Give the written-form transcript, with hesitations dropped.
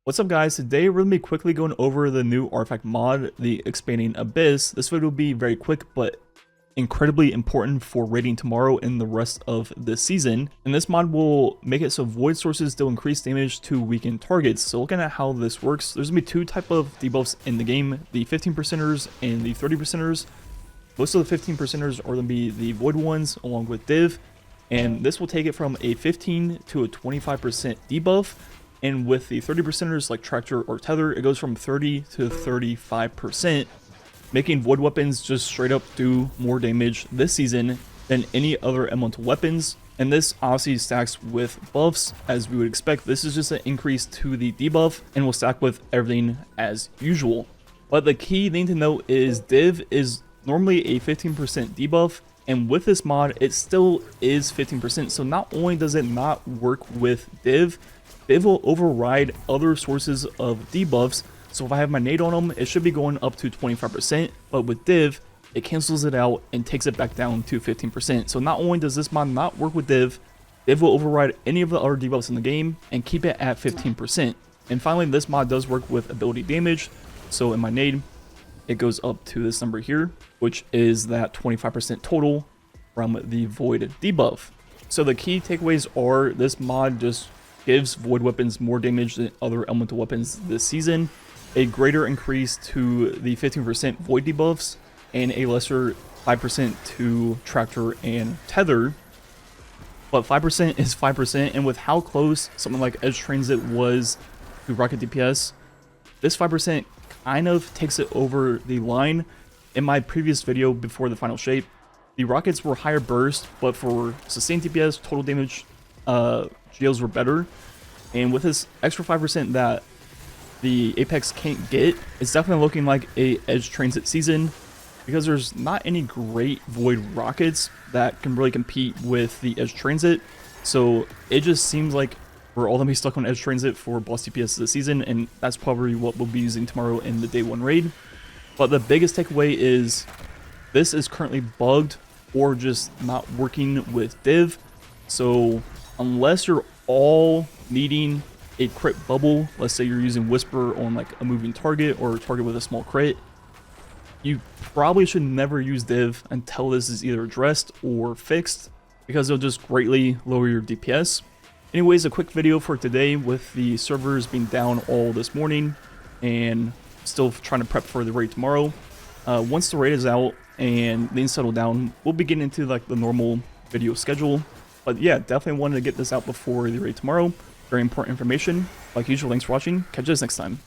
What's up guys, today we're going to be quickly going over the new artifact mod, the Expanding Abyss. This video will be very quick but incredibly important for raiding tomorrow and the rest of this season. And this mod will make it so void sources still increase damage to weakened targets. So looking at how this works, there's going to be two type of debuffs in the game, the 15%ers and the 30%ers. Most of the 15%ers are going to be the void ones along with div, and this will take it from a 15 to a 25% debuff. And with the 30%ers like Tractor or Tether, it goes from 30 to 35%, making void weapons just straight up do more damage this season than any other elemental weapons. And this obviously stacks with buffs, as we would expect. This is just an increase to the debuff and will stack with everything as usual. But the key thing to note is div is normally a 15% debuff, and with this mod, it still is 15%. So not only does it not work with div, div will override other sources of debuffs. So if I have my nade on them, it should be going up to 25%, but with div, it cancels it out and takes it back down to 15%. So not only does this mod not work with div, div will override any of the other debuffs in the game and keep it at 15%. And finally, this mod does work with ability damage. So in my nade, it goes up to this number here, which is that 25% total from the void debuff. So the key takeaways are this mod just gives void weapons more damage than other elemental weapons this season, a greater increase to the 15% void debuffs, and a lesser 5% to Tractor and Tether. But 5% is 5%, and with how close something like Edge Transit was to Rocket DPS, this 5% kind of takes it over the line. In my previous video before the final shape, the rockets were higher burst, but for sustained DPS, total damage, GLs were better. And with this extra 5% that the Apex can't get, it's definitely looking like a Edge Transit season, because there's not any great void rockets that can really compete with the Edge Transit. So it just seems like we're all going to be stuck on Edge Transit for boss DPS this season, and that's probably what we'll be using tomorrow in the day 1 raid. But the biggest takeaway is this is currently bugged or just not working with div. So unless you're all needing a crit bubble, let's say you're using Whisper on like a moving target or a target with a small crit, you probably should never use div until this is either addressed or fixed, because it'll just greatly lower your DPS. Anyways, a quick video for today with the servers being down all this morning and still trying to prep for the raid tomorrow. Once the raid is out and things settle down, we'll be getting into like the normal video schedule. But yeah, definitely wanted to get this out before the raid tomorrow. Very important information. Like usual, thanks for watching. Catch you guys next time.